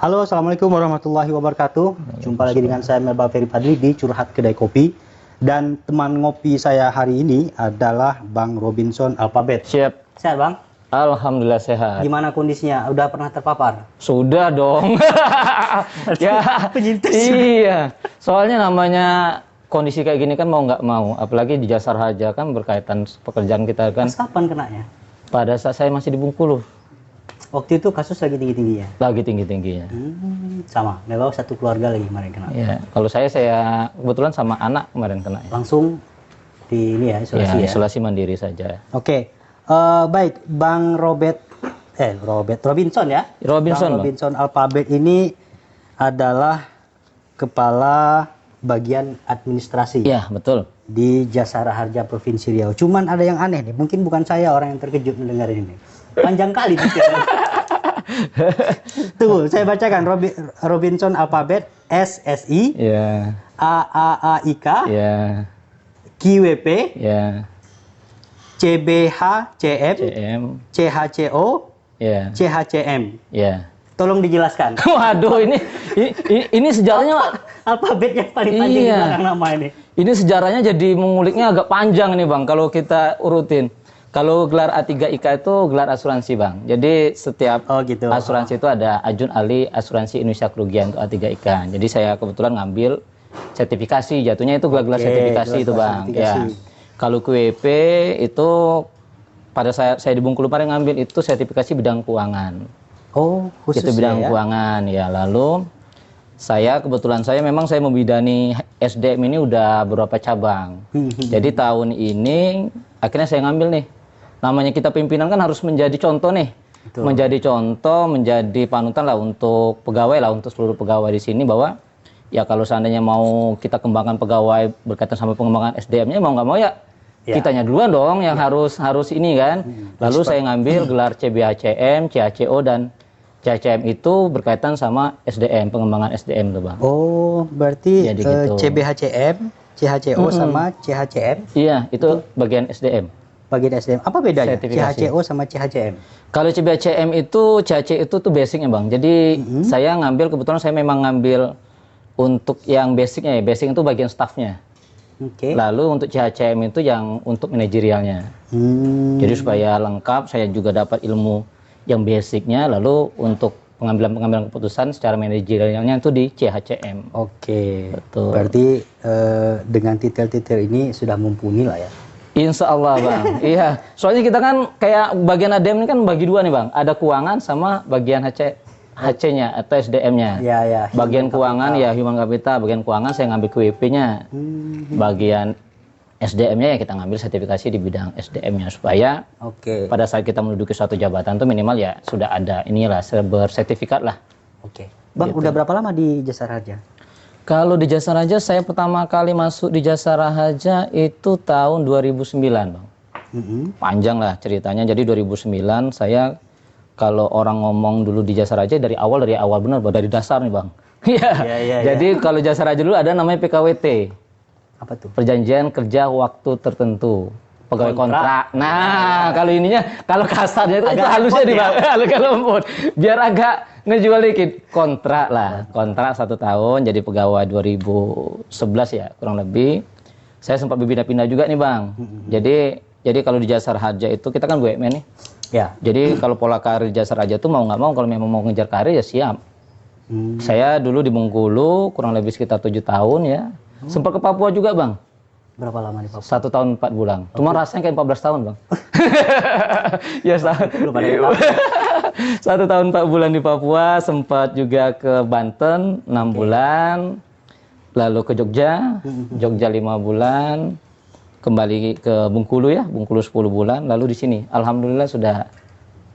Halo, Assalamualaikum warahmatullahi wabarakatuh. Jumpa lagi dengan saya Melba Ferry Fadli di Curhat Kedai Kopi. Dan teman ngopi saya hari ini adalah Bang Robinson Alphabet. Siap. Sehat, Bang? Alhamdulillah sehat. Gimana kondisinya? Udah pernah terpapar? Sudah dong. Ya, penyintas. iya. Soalnya namanya kondisi kayak gini kan mau nggak mau. Apalagi di Jasara Harja kan berkaitan pekerjaan kita kan. Mas kapan kenanya? Pada saat saya masih di Bengkulu. Waktu itu kasus lagi tinggi-tingginya? Lagi tinggi-tingginya. Sama, memang satu keluarga lagi kemarin kena. Ya, kalau saya kebetulan sama anak kemarin kena. Ya. Langsung di ini ya, isolasi ya? Isolasi mandiri saja. Oke. Baik, Bang Robinson ya? Robinson, Bang Robinson Alphabet ini adalah kepala bagian administrasi. Iya, betul. Di Jasara Harja Provinsi Riau. Cuman ada yang aneh nih, mungkin bukan saya orang yang terkejut mendengar ini. Panjang kali pikiran. Tuh, saya bacakan Robinson Alphabet SSI, Ya. AAAIK, Ya. QWP, Ya. CBHCM, CM. CHCO, Ya. CHCM. Ya. Tolong dijelaskan. Waduh, ini sejarahnya Alfabet yang paling panjang di belakang nama ini. Ini sejarahnya jadi menguliknya agak panjang nih Bang, kalau kita urutin. Kalau gelar A3IK itu gelar asuransi Bang. Jadi setiap gitu. asuransi itu ada Ajun Ali Asuransi Indonesia Kerugian untuk A3IK. Jadi saya kebetulan ngambil sertifikasi, jatuhnya itu gelar-gelar sertifikasi itu Bang. Ya. Kalau QWP itu pada saya di Bengkulu kemarin ngambil itu sertifikasi bidang keuangan. Oh, khusus itu bidang ya? keuangan ya. Lalu kebetulan saya memang saya membidani SDM ini udah beberapa cabang. Jadi tahun ini akhirnya saya ngambil nih. Namanya kita pimpinan kan harus menjadi contoh nih. Betul. Menjadi contoh, menjadi panutan lah untuk pegawai lah, untuk seluruh pegawai di sini bahwa ya kalau seandainya mau kita kembangkan pegawai berkaitan sama pengembangan SDM-nya mau nggak mau ya kitanya duluan dong yang harus ini kan. Lalu saya ngambil gelar CBHCM, CHCO dan CHCM itu berkaitan sama SDM, pengembangan SDM tuh Bang. Oh, berarti gitu. CBHCM, CHCO sama CHCM? Iya, itu bagian SDM. Bagian SDM. Apa bedanya CHCO sama CHCM? Kalau CBHCM itu, CHC itu tuh basicnya Bang. Jadi saya ngambil, kebetulan saya memang ngambil untuk yang basicnya ya. Basic itu bagian staffnya. Lalu untuk CHCM itu yang untuk manajerialnya. Jadi supaya lengkap, saya juga dapat ilmu yang basicnya, lalu untuk pengambilan keputusan secara manajerialnya itu di CHCM. Oke. Betul. Berarti dengan titel-titel ini sudah mumpuni lah ya. Insya Allah Bang. Iya. Soalnya kita kan kayak bagian ADM ini kan bagi dua nih Bang. Ada keuangan sama bagian HC-nya atau SDM-nya. Ya. Bagian keuangan ya human capital. Bagian keuangan saya ngambil QWP-nya. Bagian SDM-nya ya kita ngambil sertifikasi di bidang SDM-nya supaya pada saat kita menduduki suatu jabatan tuh minimal ya sudah ada inilah bersertifikat lah. Bang, udah berapa lama di Jasara Harja? Kalau di Jasara Harja saya pertama kali masuk di Jasara Harja itu tahun 2009 Bang. Panjang lah ceritanya. Jadi 2009 saya kalau orang ngomong dulu di Jasara Harja dari awal benar dari dasar nih Bang. Jadi kalau Jasara Harja dulu ada namanya PKWT. Apa tuh? Perjanjian kerja waktu tertentu. Pegawai kontrak. Nah, kalau kalau kasarnya itu halusnya di Bang. Agak lembut. Biar agak ngejual dikit. Kontrak lah. Kontrak 1 tahun jadi pegawai 2011 ya kurang lebih. Saya sempat berpindah-pindah juga nih Bang. Jadi kalau di Jasara Harja itu kita kan BUMN nih. Ya. Jadi kalau pola karir Jasara Harja itu mau nggak mau kalau memang mau ngejar karir ya siap. Saya dulu di Bengkulu kurang lebih sekitar 7 tahun ya. Sempat ke Papua juga Bang. Berapa lama di Papua? 1 tahun 4 bulan. Cuma rasanya kayak 14 tahun Bang. Ya belum ada 1 tahun 4 bulan di Papua, sempat juga ke Banten 6 bulan, lalu ke Jogja 5 bulan, kembali ke Bengkulu ya, Bengkulu 10 bulan, lalu di sini. Alhamdulillah sudah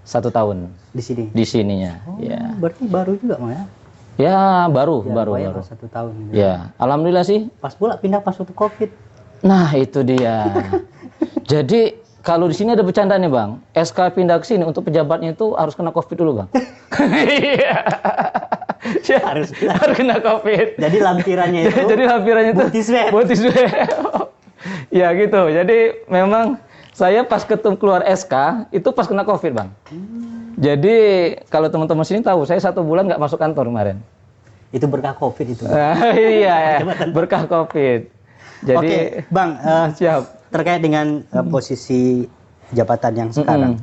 1 tahun. Di sini? Di sininya. Ya. Berarti baru juga Mas ya? Ya baru. 1 tahun. Gitu. Ya, alhamdulillah sih. Pas pula pindah pas waktu COVID. Nah itu dia. Jadi kalau di sini ada bercanda nih Bang. SK pindah ke sini untuk pejabatnya itu harus kena COVID dulu Bang. Iya. harus kena COVID. Jadi lampirannya itu. Bukti swab. Ya gitu. Jadi memang saya pas keluar SK itu pas kena COVID Bang. Jadi kalau teman-teman sini tahu, saya 1 bulan nggak masuk kantor kemarin. Itu berkah COVID itu. Iya, berkah COVID. Jadi, Oke, Bang, siap. terkait dengan posisi jabatan yang sekarang.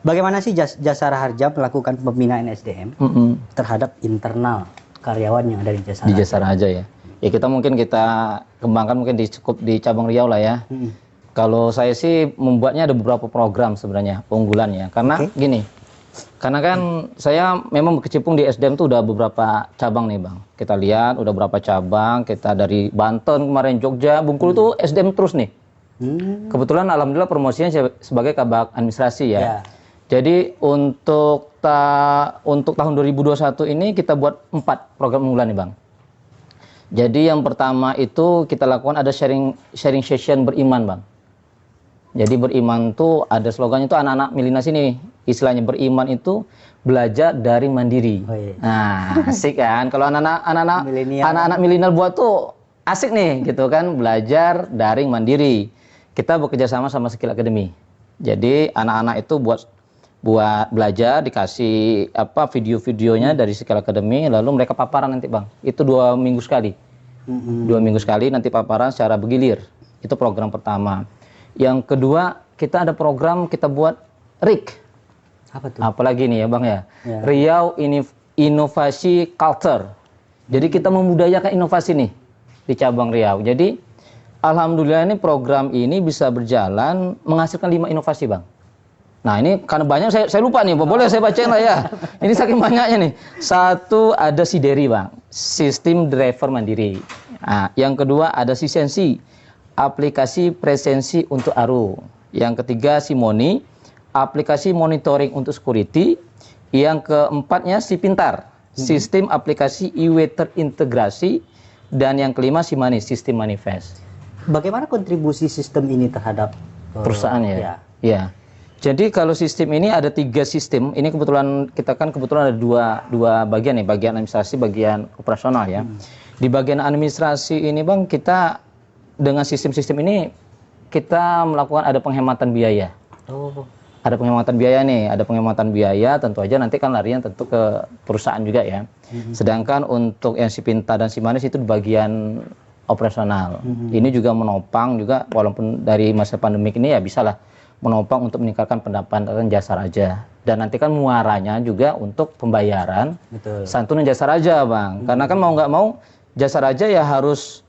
Bagaimana sih Jasara Harja melakukan pembinaan SDM terhadap internal karyawan yang ada di Jasara? Di Jasara Harja ya. Ya kita kembangkan mungkin cukup di cabang Riau lah ya. Kalau saya sih membuatnya ada beberapa program sebenarnya unggulannya. Karena gini, karena kan saya memang berkecimpung di SDM tuh udah beberapa cabang nih Bang. Kita lihat udah beberapa cabang, kita dari Banten kemarin, Jogja, Bengkulu tuh SDM terus nih. Kebetulan alhamdulillah promosinya sebagai kabak administrasi ya. Jadi untuk tahun 2021 ini kita buat 4 program unggulan nih Bang. Jadi yang pertama itu kita lakukan ada sharing session beriman Bang. Jadi beriman tuh ada slogannya tuh anak-anak milenial sini. Istilahnya beriman itu belajar dari mandiri. Nah, asik kan? Kalau anak-anak milenial buat tuh asik nih gitu kan, belajar dari mandiri. Kita bekerja sama Skill Academy. Jadi anak-anak itu buat belajar, dikasih video-videonya dari Skill Academy, lalu mereka paparan nanti Bang. Itu 2 minggu sekali. 2 minggu sekali nanti paparan secara bergilir. Itu program pertama. Yang kedua, kita ada program kita buat RIC. Apa tuh? Apalagi nih ya Bang ya. Riau Inovasi Culture. Jadi kita memudayakan inovasi nih di cabang Riau. Jadi alhamdulillah ini program ini bisa berjalan menghasilkan 5 inovasi Bang. Nah ini karena banyak saya lupa nih, boleh saya bacain lah ya. Ini saking banyaknya nih. 1 ada Sideri Bang, sistem driver mandiri. Nah, yang kedua ada Sisensi, aplikasi presensi untuk ARU. Yang ketiga Simoni, aplikasi monitoring untuk security. Yang keempatnya Si Pintar, sistem aplikasi e-way terintegrasi. Dan yang kelima Simani, sistem manifest. Bagaimana kontribusi sistem ini terhadap perusahaan ya? Ya. Jadi kalau sistem ini ada 3 sistem. Ini kebetulan ada dua bagian nih, bagian administrasi, bagian operasional ya. Di bagian administrasi ini Bang, kita dengan sistem-sistem ini kita melakukan ada penghematan biaya. Ada penghematan biaya nih, ada penghematan biaya, tentu aja nanti kan larinya tentu ke perusahaan juga ya. Sedangkan untuk yang Si Pintar dan Si Manis itu di bagian operasional. Ini juga menopang juga, walaupun dari masa pandemik ini ya bisalah menopang untuk meningkatkan pendapatan Jasara Harja. Dan nanti kan muaranya juga untuk pembayaran santunan Jasara Harja Bang. Karena kan mau nggak mau Jasara Harja ya harus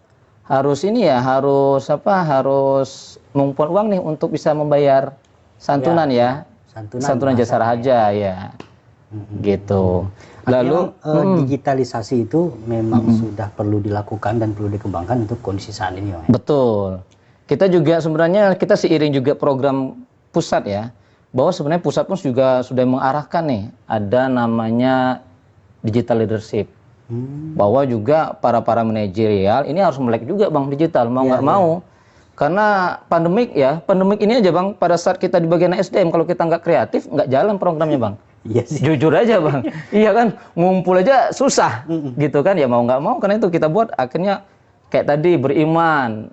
mengumpulkan uang nih untuk bisa membayar santunan santunan Jasara Harja ya. Gitu. Lalu digitalisasi itu memang sudah perlu dilakukan dan perlu dikembangkan untuk kondisi saat ini. Betul. Kita juga sebenarnya kita seiring juga program pusat ya, bahwa sebenarnya pusat pun juga sudah mengarahkan nih, ada namanya digital leadership. Bahwa juga para manajerial ini harus melek juga Bang digital, mau nggak mau. Karena pandemik ini aja Bang, pada saat kita di bagian SDM, kalau kita nggak kreatif, nggak jalan programnya Bang. Jujur aja Bang, iya kan, ngumpul aja susah gitu kan, ya mau nggak mau, karena itu kita buat akhirnya kayak tadi beriman,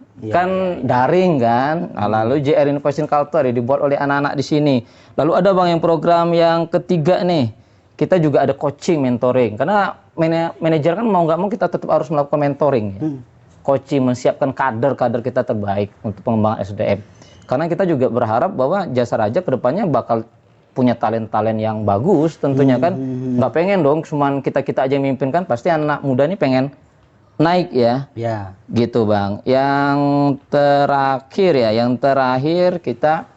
daring kan. Nah, lalu JR Innovation Culture dibuat oleh anak-anak di sini. Lalu ada Bang yang program yang ketiga nih, kita juga ada coaching, mentoring. Karena manajer kan mau nggak mau kita tetap harus melakukan mentoring. Coaching, menyiapkan kader-kader kita terbaik untuk pengembangan SDM. Karena kita juga berharap bahwa Jasara Harja kedepannya bakal punya talent-talent yang bagus tentunya kan. Nggak pengen dong cuman kita-kita aja yang mimpin kan, pasti anak muda ini pengen naik ya. Gitu Bang. Yang terakhir kita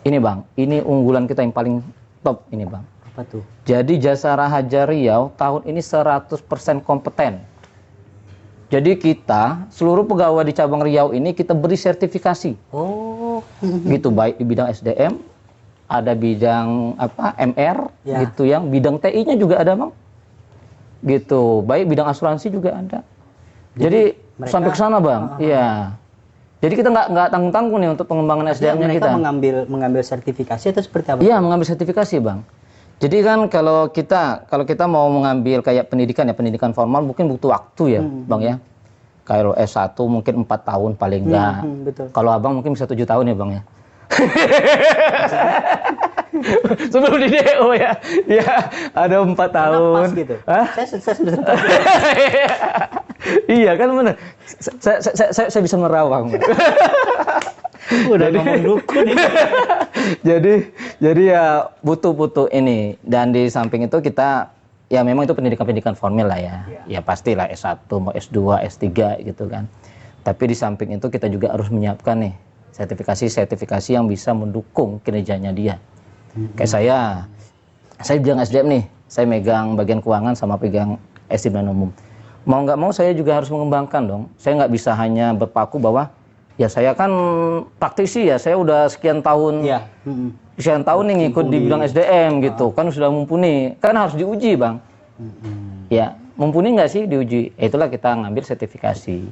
ini Bang, ini unggulan kita yang paling top ini Bang. Apa tuh? Jadi Jasara Harja Riau tahun ini 100% kompeten. Jadi kita seluruh pegawai di cabang Riau ini kita beri sertifikasi. Gitu, baik di bidang SDM, ada bidang MR gitu, yang bidang TI-nya juga ada Bang. Gitu, baik bidang asuransi juga ada. Jadi sampai ke sana Bang. Iya. Jadi kita nggak tanggung-tanggung nih untuk pengembangan SDM-nya kita. mengambil sertifikasi atau seperti apa? Iya, mengambil sertifikasi Bang. Jadi kan kalau kita mau mengambil kayak pendidikan formal mungkin butuh waktu ya Bang ya. Kalau S1 mungkin 4 tahun paling enggak. Kalau Abang mungkin bisa 7 tahun ya Bang ya. Sebelum di DO ya. Ya, ada 4 tahun. Pas gitu. Hah? Saya sudah tahu. Iya kan benar. Saya bisa merawang. Udah ngomong dukun ini. jadi ya butuh ini, dan di samping itu kita ya memang itu pendidikan formal lah ya. Ya pastilah S1 mau S2 S3 gitu kan. Tapi di samping itu kita juga harus menyiapkan nih sertifikasi yang bisa mendukung kinerjanya dia. Kayak saya bidang SDM nih, saya megang bagian keuangan sama pegang SDM umum. Mau nggak mau saya juga harus mengembangkan dong. Saya nggak bisa hanya berpaku bahwa ya saya kan praktisi ya, saya udah sekian tahun nih ngikut di bidang SDM gitu, kan sudah mumpuni, kan harus diuji bang. Ya mumpuni nggak sih diuji? Itulah kita ngambil sertifikasi.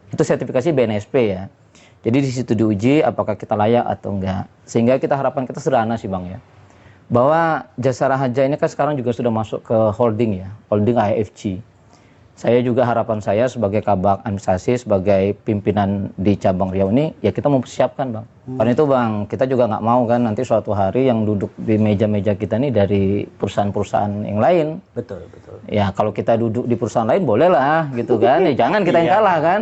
Itu sertifikasi BNSP ya. Jadi di situ diuji apakah kita layak atau enggak. Sehingga kita harapan kita sederhana sih bang ya, bahwa Jasara Harja ini kan sekarang juga sudah masuk ke holding ya, holding AFC. Saya juga harapan saya sebagai kabak administrasi, sebagai pimpinan di cabang Riau ini, ya kita mempersiapkan bang. Karena itu bang, kita juga nggak mau kan nanti suatu hari yang duduk di meja-meja kita ini dari perusahaan-perusahaan yang lain. Betul. Ya kalau kita duduk di perusahaan lain boleh lah gitu kan, ya jangan kita yang kalah kan.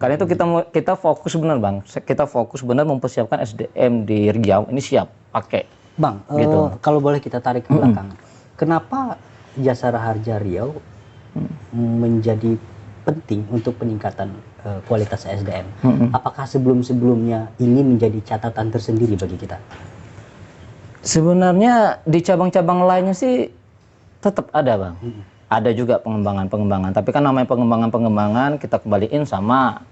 Karena itu kita fokus benar bang, kita fokus benar mempersiapkan SDM di Riau ini siap pakai. Bang, gitu. Kalau boleh kita tarik ke belakang, kenapa Jasara Harja Riau menjadi penting untuk peningkatan kualitas SDM? Apakah sebelum-sebelumnya ini menjadi catatan tersendiri bagi kita? Sebenarnya di cabang-cabang lainnya sih tetap ada bang. Ada juga pengembangan, tapi kan namanya pengembangan kita kembaliin sama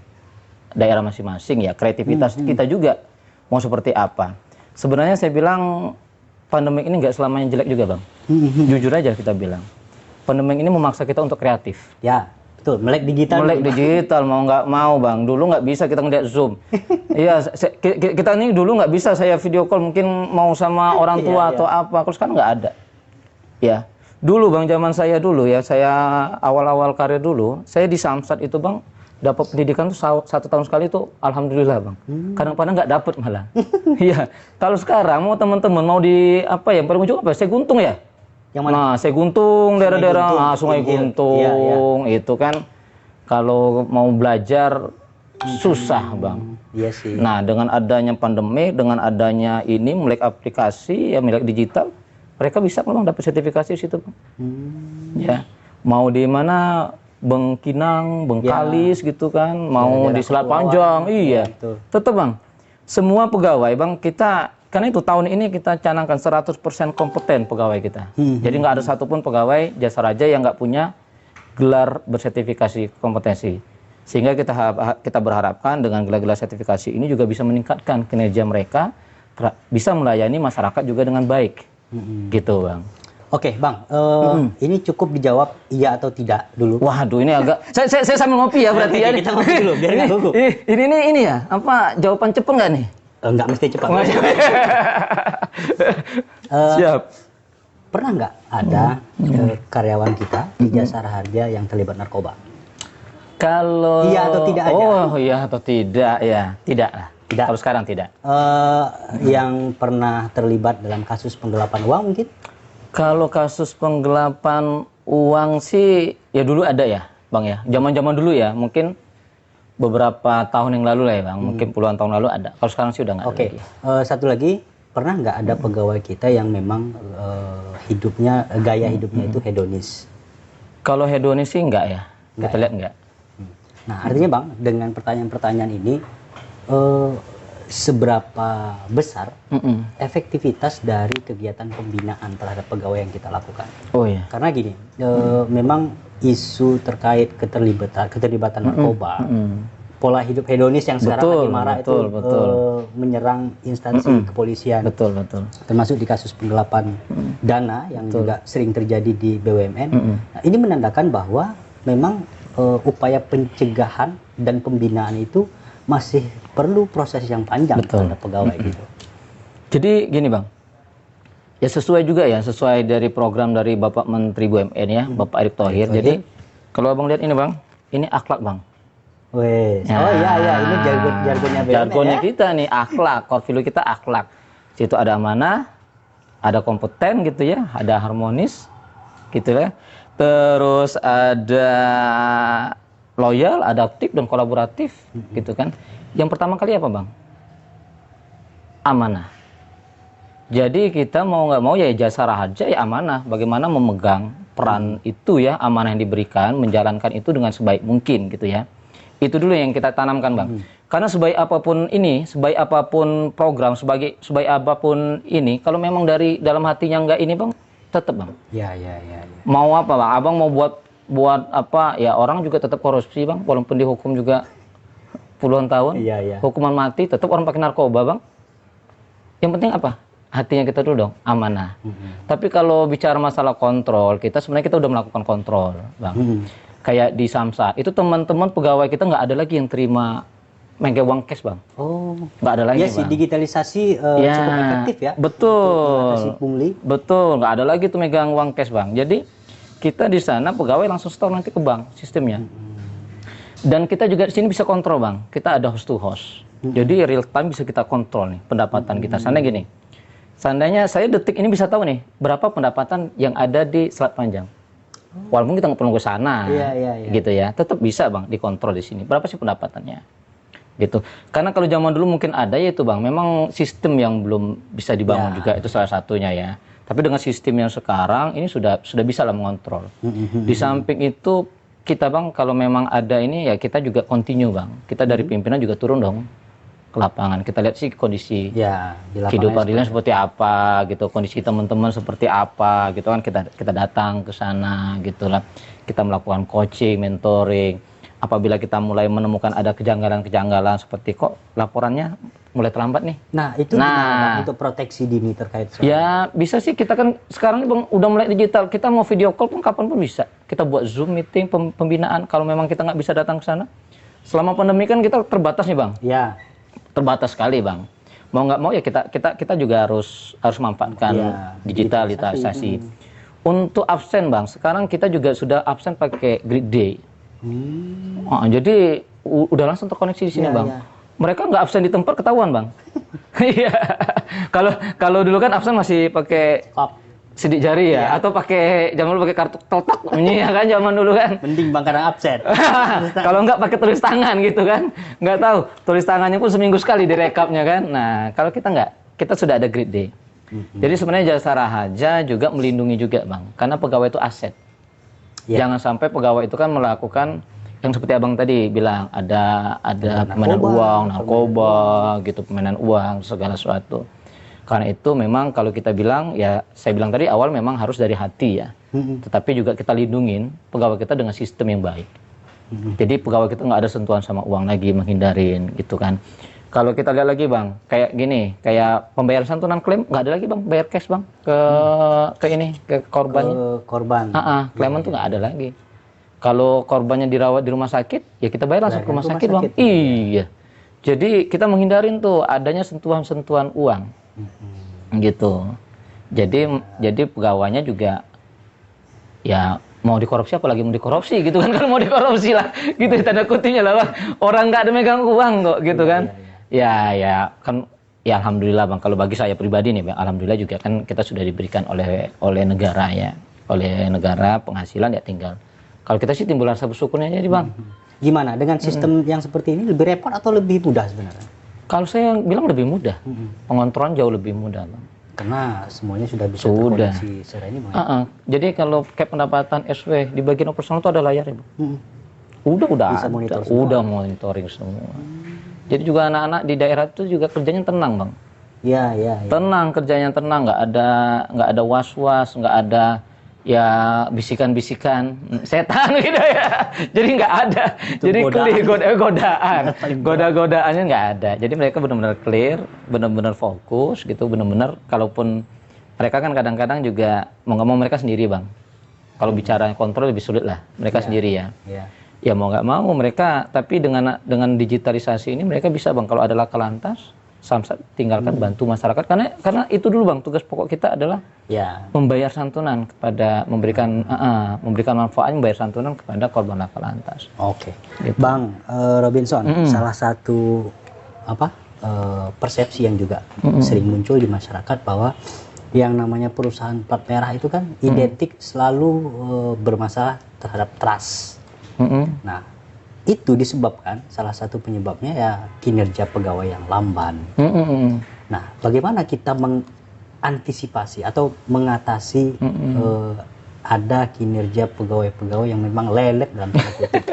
daerah masing-masing ya, kreativitas kita juga mau seperti apa. Sebenarnya saya bilang pandemi ini nggak selamanya jelek juga bang. Jujur aja kita bilang, pandemi ini memaksa kita untuk kreatif. Ya betul, melek digital. Melek digital mau nggak mau bang. Dulu nggak bisa kita ngeliat Zoom. Iya, kita ini dulu nggak bisa saya video call mungkin mau sama orang tua atau apa. Terus kan nggak ada. Ya. Dulu bang, zaman saya dulu ya, saya awal-awal karir dulu, saya di Samsat itu bang, dapat pendidikan tuh 1 tahun sekali tuh, alhamdulillah bang. Kadang-kadang nggak dapet malah. Iya. Kalau sekarang mau teman-teman mau di apa ya, paling ujung apa? Saya Guntung ya. Yang mana? Nah, saya Guntung, daerah-daerah Sungai Guntung, itu kan kalau mau belajar susah bang. Iya sih. Nah, dengan adanya pandemi, dengan adanya ini melek aplikasi ya, melek digital. Mereka bisa memang dapat sertifikasi di situ, Bang. Ya, mau di mana Bengkinang, Bengkalis gitu kan, mau di Selat Panjang, iya. Tetap Bang, semua pegawai Bang kita, karena itu tahun ini kita canangkan 100% kompeten pegawai kita. Jadi nggak ada satupun pegawai Jasara Harja yang nggak punya gelar bersertifikasi kompetensi. Sehingga kita berharapkan dengan gelar-gelar sertifikasi ini juga bisa meningkatkan kinerja mereka, bisa melayani masyarakat juga dengan baik. Gitu Bang. Oke Bang, ini cukup dijawab iya atau tidak dulu. Waduh ini agak, saya sambil ngopi ya berarti ya. Kita ngopi dulu biar nggak gugup. Ini ya, apa jawaban cepet nggak nih? Nggak mesti cepat. Siap. Pernah nggak ada karyawan kita di Jasara Harja yang terlibat narkoba? Kalau iya atau tidak aja? Oh iya atau tidak ya, tidak lah. Tidak. Kalau sekarang tidak. Yang pernah terlibat dalam kasus penggelapan uang mungkin? Kalau kasus penggelapan uang sih ya dulu ada ya Bang ya. Zaman-zaman dulu ya, mungkin beberapa tahun yang lalu lah ya Bang. Mungkin puluhan tahun lalu ada. Kalau sekarang sih udah nggak ada lagi. Satu lagi, pernah nggak ada pegawai kita yang memang gaya hidupnya itu hedonis? Kalau hedonis sih enggak ya. Kita lihat enggak. Nah artinya Bang, dengan pertanyaan-pertanyaan ini, seberapa besar efektivitas dari kegiatan pembinaan terhadap pegawai yang kita lakukan? Oh iya. Karena gini, memang isu terkait keterlibatan narkoba, pola hidup hedonis yang sekarang lagi marak itu menyerang instansi kepolisian. Betul. Termasuk di kasus penggelapan dana yang juga sering terjadi di BUMN. Nah, ini menandakan bahwa memang upaya pencegahan dan pembinaan itu masih perlu proses yang panjang terhadap pegawai gitu. Jadi gini Bang, ya sesuai juga ya, sesuai dari program dari Bapak Menteri BUMN ya, Bapak Erick Thohir. Jadi kalau Abang lihat ini Bang, ini akhlak Bang. Wes. Oh iya, ini jargonnya BUMN. Jargonnya ya? Kita nih akhlak, core value kita akhlak. Situ ada amanah, ada kompeten gitu ya, ada harmonis gitu ya. Terus ada loyal, adaptif dan kolaboratif gitu kan. Yang pertama kali apa, Bang? Amanah. Jadi kita mau nggak mau ya jasa raja ya amanah. Bagaimana memegang peran itu ya, amanah yang diberikan, menjalankan itu dengan sebaik mungkin gitu ya. Itu dulu yang kita tanamkan, Bang. Karena sebaik apapun ini, sebaik apapun program, sebaik apapun ini, kalau memang dari dalam hatinya nggak ini, Bang, tetap, Bang. Ya. Mau apa, Bang? Abang mau buat apa? Ya orang juga tetap korupsi, Bang. Walaupun dihukum juga puluhan tahun, hukuman mati, tetap orang pakai narkoba, Bang. Yang penting apa? Hatinya kita dulu dong, amanah. Tapi kalau bicara masalah kontrol, sebenarnya kita udah melakukan kontrol, Bang. Kayak di Samsat, itu teman-teman pegawai kita nggak ada lagi yang terima megang uang cash, Bang. Oh, nggak ada lagi, ya sih, Bang. digitalisasi cukup efektif ya. Betul. Pungli. Betul, nggak ada lagi tuh megang uang cash, Bang. Jadi kita di sana pegawai langsung store nanti ke bank sistemnya. Dan kita juga di sini bisa kontrol, Bang. Kita ada host to host. Jadi real time bisa kita kontrol nih pendapatan kita. Seandainya gini, seandainya saya detik ini bisa tahu nih berapa pendapatan yang ada di Selat Panjang. Walaupun kita nggak perlu ke sana, gitu ya, tetap bisa, Bang, dikontrol di sini. Berapa sih pendapatannya? Gitu. Karena kalau zaman dulu mungkin ada ya itu, Bang, memang sistem yang belum bisa dibangun juga, itu salah satunya ya. Tapi dengan sistem yang sekarang ini sudah bisa lah mengontrol. Di samping itu kita, Bang, kalau memang ada ini ya kita juga continue, Bang. Kita dari pimpinan juga turun dong ke lapangan. Kita lihat sih kondisi kehidupan realnya seperti apa gitu, kondisi teman-teman seperti apa gitu kan, kita datang ke sana gitulah. Kita melakukan coaching, mentoring. Apabila kita mulai menemukan ada kejanggalan-kejanggalan seperti kok laporannya mulai terlambat nih. Nah, itu gimana untuk proteksi dini terkait soal? Ya, bisa sih, kita kan sekarang ini, Bang, udah mulai digital. Kita mau video call pun kapan pun bisa. Kita buat Zoom meeting pembinaan kalau memang kita nggak bisa datang ke sana. Selama pandemi kan kita terbatas nih, Bang. Ya. Terbatas sekali, Bang. Mau nggak mau ya kita juga harus memanfaatkan digitalisasi. Untuk absen, Bang, sekarang kita juga sudah absen pakai grid day. Jadi udah langsung terkoneksi di sini, Bang. Mereka nggak absen di tempat ketahuan, Bang. Iya. Kalau dulu kan absen masih pakai sidik jari ya, atau pakai zaman dulu pakai kartu totok, ya kan zaman dulu kan. Mending, Bang, kadang absen. Kalau nggak pakai tulis tangan gitu kan, nggak tahu tulis tangannya pun seminggu sekali direkapnya kan. Nah, kalau kita nggak, kita sudah ada grid day. Jadi sebenarnya jasa raja juga melindungi juga, Bang, karena pegawai itu aset. Jangan sampai pegawai itu kan melakukan yang seperti Abang tadi bilang, ada permainan uang, narkoba gitu, permainan uang, segala sesuatu. Karena itu memang kalau kita bilang, ya saya bilang tadi awal memang harus dari hati ya. Tetapi juga kita lindungin pegawai kita dengan sistem yang baik. Jadi pegawai kita nggak ada sentuhan sama uang lagi, menghindarin gitu kan. Kalau kita lihat lagi, Bang, kayak gini, kayak pembayaran santunan klaim nggak ada lagi, Bang, bayar cash, Bang, ke korbannya. Ke korban. Klaiman tuh nggak ada lagi. Kalau korbannya dirawat di rumah sakit, ya kita bayar langsung ke rumah sakit, Bang. Iya. Jadi kita menghindarin tuh adanya sentuhan-sentuhan uang. Gitu. Jadi pegawainya juga ya mau dikorupsi, apalagi mau dikorupsi gitu kan. Kalau mau dikorupsi lah gitu, tanda kutipnya lah, Bang. Orang nggak ada megang uang kok gitu kan. Ya kan, ya alhamdulillah, Bang, kalau bagi saya pribadi nih, Bang, alhamdulillah juga kan kita sudah diberikan oleh negara ya, oleh negara penghasilan, ya tinggal kalau kita sih timbul rasa bersyukurnya jadi, Bang. Gimana dengan sistem yang seperti ini, lebih repot atau lebih mudah sebenarnya? Kalau saya bilang lebih mudah. Pengontrolan jauh lebih mudah, Bang. Karena semuanya sudah bisa terkoneksi secara ini, Bang. Jadi kalau kayak pendapatan SW di bagian operasional itu ada layarnya, Bang. Udah bisa monitor semua. Udah monitoring semua. Jadi juga anak-anak di daerah itu juga kerjanya tenang, Bang. Iya. Tenang, kerjanya tenang, nggak ada was-was, nggak ada ya bisikan-bisikan setan gitu ya. Jadi nggak ada. Itu jadi godaannya nggak ada. Jadi mereka benar-benar clear, benar-benar fokus gitu, benar-benar, kalaupun mereka kan kadang-kadang juga mau nggak mau mereka sendiri, Bang. Kalau bicara kontrol lebih sulit lah, mereka sendiri ya. Ya mau nggak mau mereka, tapi dengan digitalisasi ini mereka bisa, Bang, kalau ada laka lantas, Samsat tinggalkan bantu masyarakat, karena itu dulu, Bang, tugas pokok kita adalah membayar santunan kepada, memberikan manfaat, membayar santunan kepada korban laka lantas. Oke. Gitu. Bang Robinson, salah satu persepsi yang juga sering muncul di masyarakat bahwa yang namanya perusahaan plat merah itu kan identik selalu bermasalah terhadap trust. Nah, itu disebabkan, salah satu penyebabnya ya kinerja pegawai yang lamban. Nah, bagaimana kita mengantisipasi atau mengatasi ada kinerja pegawai-pegawai yang memang lelet dalam tanda kutip?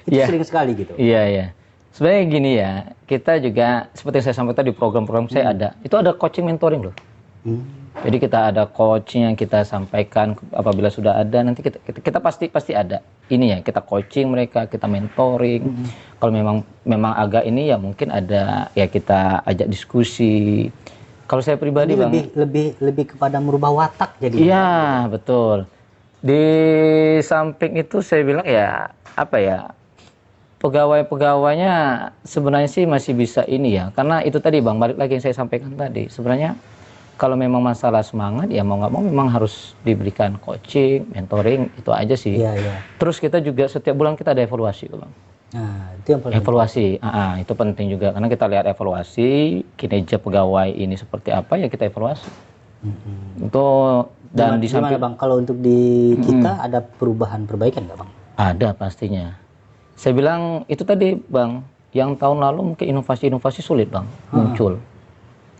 Itu sering sekali gitu. Iya. Sebenarnya gini ya, kita juga seperti yang saya sampaikan di program-program saya ada coaching mentoring loh. Jadi kita ada coaching yang kita sampaikan apabila sudah ada, nanti kita pasti ada. Ini ya, kita coaching mereka, kita mentoring. Kalau memang agak ini ya mungkin ada ya kita ajak diskusi. Kalau saya pribadi Bang, lebih kepada merubah watak jadi. Iya, betul. Di samping itu saya bilang ya apa ya, pegawai-pegawainya sebenarnya sih masih bisa ini ya, karena itu tadi Bang, balik lagi yang saya sampaikan tadi, sebenarnya kalau memang masalah semangat ya mau nggak mau memang harus diberikan coaching, mentoring, itu aja sih. Terus kita juga setiap bulan kita ada evaluasi Bang. Nah, itu yang paling evaluasi, itu penting juga, karena kita lihat evaluasi kinerja pegawai ini seperti apa ya kita evaluasi. Untuk dan di samping Bang, kalau untuk di kita ada perubahan perbaikan nggak Bang? Ada pastinya. Saya bilang itu tadi Bang, yang tahun lalu mungkin inovasi-inovasi sulit Bang muncul.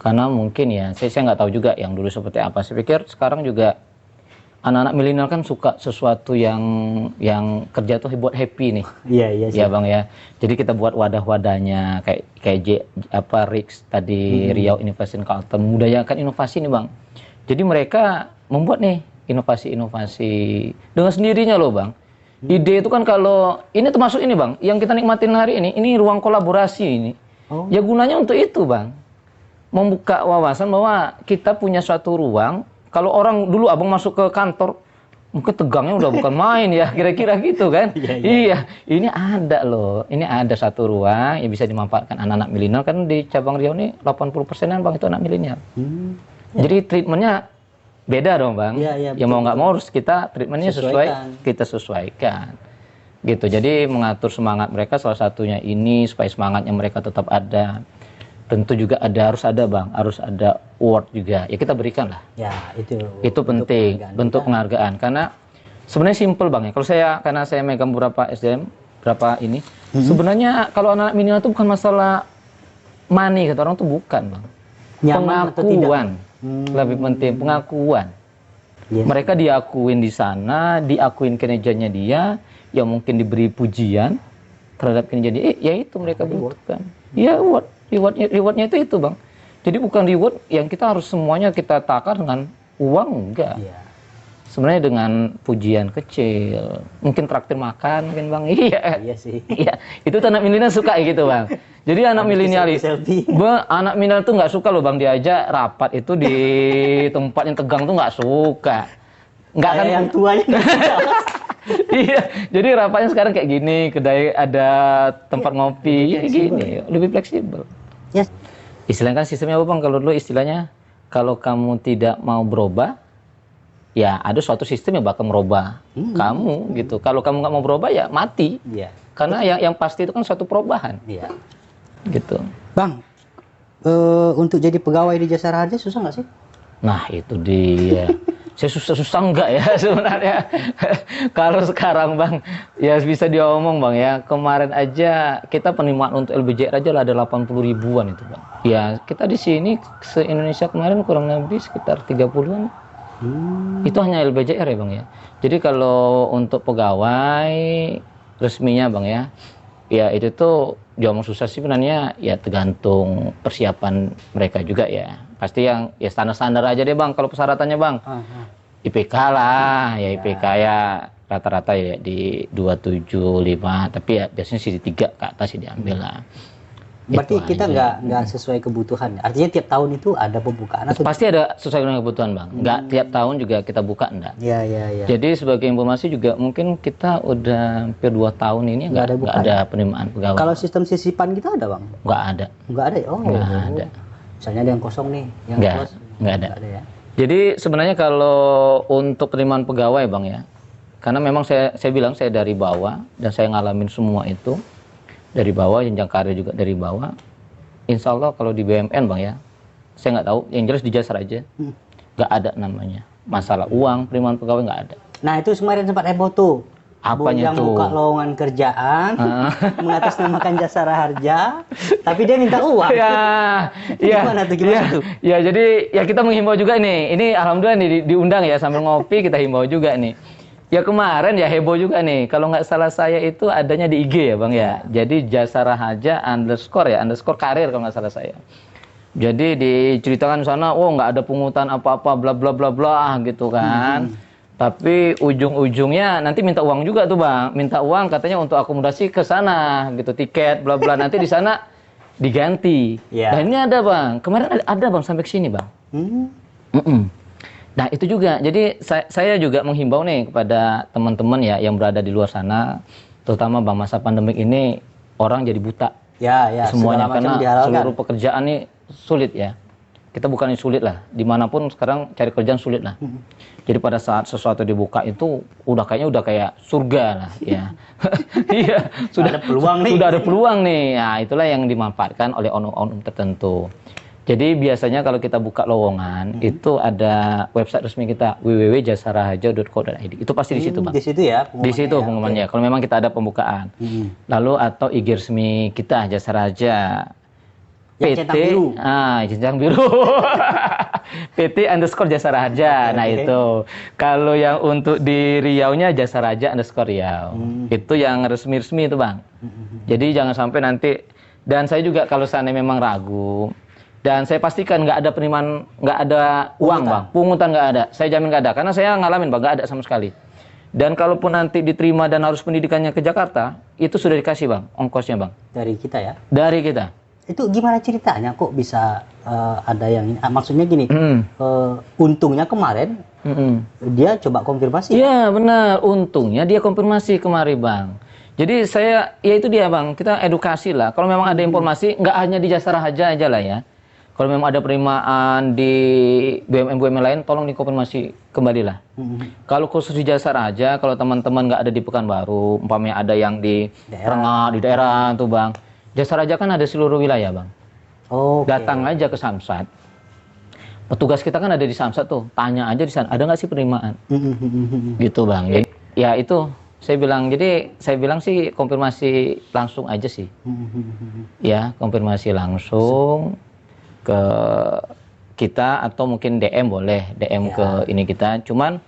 Karena mungkin ya, saya nggak tahu juga yang dulu seperti apa. Saya pikir sekarang juga anak-anak milenial kan suka sesuatu yang kerja tuh buat happy nih. Iya Bang ya. Jadi kita buat wadah-wadahnya kayak Rix tadi, Riau Innovation Carlton, membudayakan inovasi nih Bang. Jadi mereka membuat nih inovasi-inovasi dengan sendirinya loh Bang. Ide itu kan kalau ini termasuk ini Bang, yang kita nikmatin hari ini ruang kolaborasi ini. Ya gunanya untuk itu Bang. Membuka wawasan bahwa kita punya suatu ruang. Kalau orang dulu Abang masuk ke kantor, mungkin tegangnya udah bukan main ya, kira-kira gitu kan. Iya, ini ada loh. Ini ada satu ruang yang bisa dimanfaatkan anak-anak milenial, kan di cabang Riau ini 80%-an Bang itu anak milenial. Jadi treatmentnya beda dong Bang. Ya mau nggak mau harus kita treatmentnya kita sesuaikan. Gitu. Jadi mengatur semangat mereka salah satunya ini supaya semangatnya mereka tetap ada. Tentu juga harus ada Bang, harus ada award juga. Ya kita berikan lah. Ya, itu penting, bentuk penghargaan. Karena sebenarnya simple Bang ya. Kalau karena saya megang beberapa SDM, ini. Sebenarnya kalau anak milenial itu bukan masalah money, kata orang tuh bukan Bang. Pengakuan. Lebih penting pengakuan. Mereka diakuin di sana, diakuin kinerjanya dia, yang mungkin diberi pujian terhadap kinerja dia. Ya itu mereka butuhkan. Ya rewardnya itu Bang. Jadi bukan reward yang kita harus semuanya kita takar dengan uang, enggak. Sebenarnya dengan pujian kecil, mungkin traktir makan mungkin Bang. Iya sih. Iya, itu anak milenial suka gitu Bang. Jadi anak milenial anak milenial tuh nggak suka loh Bang diajak rapat itu di tempat yang tegang tuh nggak suka. Nggak kan yang tuanya. Iya, jadi rapatnya sekarang kayak gini, kedai ada tempat ngopi, gini, lebih fleksibel. Istilahnya kan sistemnya apa Bang? Kalau dulu istilahnya, kalau kamu tidak mau berubah, ya ada suatu sistem yang bakal merubah kamu gitu. Kalau kamu nggak mau berubah ya mati. Karena yang pasti itu kan suatu perubahan. Gitu. Bang, untuk jadi pegawai di Jasa Raja susah nggak sih? Nah itu dia. Saya susah enggak ya sebenarnya. Kalau sekarang Bang, ya bisa diomong Bang ya. Kemarin aja kita penerimaan untuk LBJR aja lah ada 80 ribuan itu Bang. Ya kita di sini se-Indonesia kemarin kurang lebih sekitar 30-an. Itu hanya LBJR ya Bang ya. Jadi kalau untuk pegawai resminya Bang ya, ya itu tuh diomong susah sih sebenarnya, ya tergantung persiapan mereka juga ya. Pasti yang ya standar-standar aja deh Bang kalau persyaratannya Bang. IPK lah, ya IPK ya rata-rata ya di 275, tapi ya biasanya sih di 3 ke atas sih diambil lah. Berarti kita nggak sesuai kebutuhan. Artinya tiap tahun itu ada pembukaan atau pasti ada sesuai dengan kebutuhan Bang. Nggak tiap tahun juga kita buka enggak. Iya. Jadi sebagai informasi juga mungkin kita udah hampir 2 tahun ini nggak ada penerimaan pegawai. Kalau sistem sisipan kita ada Bang? Nggak ada. Nggak ada ya? Nggak ada. Misalnya ada yang kosong nih, yang nggak ada ya. Jadi sebenarnya kalau untuk penerimaan pegawai Bang ya, karena memang saya bilang saya dari bawah dan saya ngalamin semua itu dari bawah, jenjang karir juga dari bawah. Insya Allah kalau di BUMN Bang ya, saya nggak tahu, yang jelas di Jasa Raja nggak ada namanya masalah uang penerimaan pegawai, nggak ada. Nah itu kemarin sempat heboh tuh. Apanya yang tuh? Buka lowongan kerjaan, mengatasnamakan Jasara Harja, tapi dia minta uang. Gimana tuh? Ya, jadi ya kita menghimbau juga nih. Ini alhamdulillah nih diundang ya sambil ngopi kita himbau juga nih. Ya kemarin ya heboh juga nih. Kalau nggak salah saya itu adanya di IG ya Bang ya. Jadi Jasara Harja _ karir kalau nggak salah saya. Jadi diceritakan sana, nggak ada pungutan apa-apa, bla bla bla bla gitu kan. Tapi ujung-ujungnya nanti minta uang juga tuh Bang. Minta uang katanya untuk akomodasi ke sana gitu, tiket bla bla, nanti di sana diganti. Dan ini ada Bang. Kemarin ada Bang sampai ke sini Bang. Nah, itu juga. Jadi saya juga menghimbau nih kepada teman-teman ya yang berada di luar sana, terutama Bang masa pandemik ini orang jadi buta. Semuanya karena seluruh pekerjaan nih sulit ya. Kita bukan sulit lah, dimanapun sekarang cari kerjaan sulit lah. Jadi pada saat sesuatu dibuka itu udah kayak surga lah ya. Iya, sudah ada peluang nih. Nah, itulah yang dimanfaatkan oleh oknum-oknum tertentu. Jadi biasanya kalau kita buka lowongan itu ada website resmi kita www.jasaraharja.co.id. Itu pasti di situ Bang. Di situ ya. Di situ pengumumannya. Kalau memang kita ada pembukaan. Lalu atau IG resmi kita Jasara Harja. PT, centang biru. PT _ Jasara Harja. Nah itu. Kalau yang untuk di Riau-nya Jasara Harja _ Riau. Itu yang resmi-resmi itu Bang. Jadi jangan sampai nanti. Dan saya juga kalau seandainya memang ragu. Dan saya pastikan nggak ada penerimaan, nggak ada uang Bang. Pungutan nggak ada. Saya jamin nggak ada. Karena saya ngalamin Bang, nggak ada sama sekali. Dan kalaupun nanti diterima dan harus pendidikannya ke Jakarta, itu sudah dikasih Bang, ongkosnya Bang. Dari kita ya? Dari kita. Itu gimana ceritanya kok bisa ada yang ini? Maksudnya gini, untungnya kemarin dia coba konfirmasi. Iya benar, untungnya dia konfirmasi kemarin Bang. Jadi ya itu dia Bang, kita edukasi lah. Kalau memang ada informasi, nggak hanya di Jasara Harja aja lah ya. Kalau memang ada penerimaan di BUMN-BUMN lain, tolong dikonfirmasi kembali lah. Kalau khusus di Jasara Harja, kalau teman-teman nggak ada di Pekanbaru, umpamanya ada yang di Rengat, di daerah tuh Bang. Jasara Harja kan ada seluruh wilayah Bang. Datang aja ke Samsat. Petugas kita kan ada di Samsat tuh. Tanya aja di sana, ada nggak sih penerimaan? Gitu Bang. Jadi, ya itu saya bilang. Jadi saya bilang sih konfirmasi langsung aja sih. Ya konfirmasi langsung ke kita atau mungkin DM boleh. DM ke ini kita. Cuman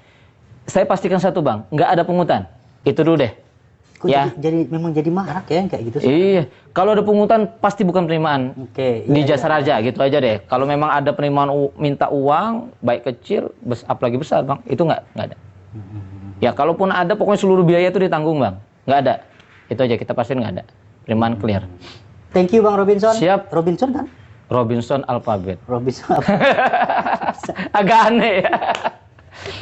saya pastikan satu Bang, nggak ada pungutan. Itu dulu deh. Memang jadi marak ya kayak gitu sih. Iya, kalau ada pungutan pasti bukan penerimaan. Di Jasara Harja gitu aja deh. Kalau memang ada penerimaan minta uang, baik kecil, apalagi besar Bang, itu nggak ada. Ya kalaupun ada, pokoknya seluruh biaya itu ditanggung Bang. Nggak ada. Itu aja kita pastiin nggak ada. Penerimaan clear. Thank you Bang Robinson. Siap. Robinson kan? Robinson Alphabet. Robinson. Agak aneh ya.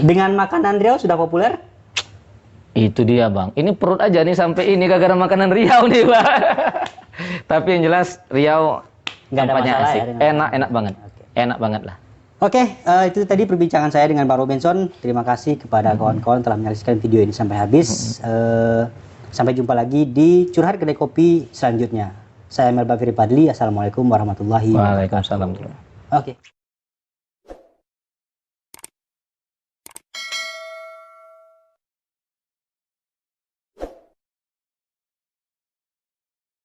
Dengan makanan Riau sudah populer? Itu dia Bang. Ini perut aja nih sampai ini gara-gara makanan Riau nih Bang. Tapi yang jelas Riau nggak ada masalah asik. Ya, enak banget. Enak banget lah. Oke, itu tadi perbincangan saya dengan Bang Robinson. Terima kasih kepada kawan-kawan telah menyaksikan video ini sampai habis. Sampai jumpa lagi di Curhat Kedai Kopi selanjutnya. Saya Melba Firi Padli. Assalamualaikum warahmatullahi wabarakatuh. Waalaikumsalam. Oke.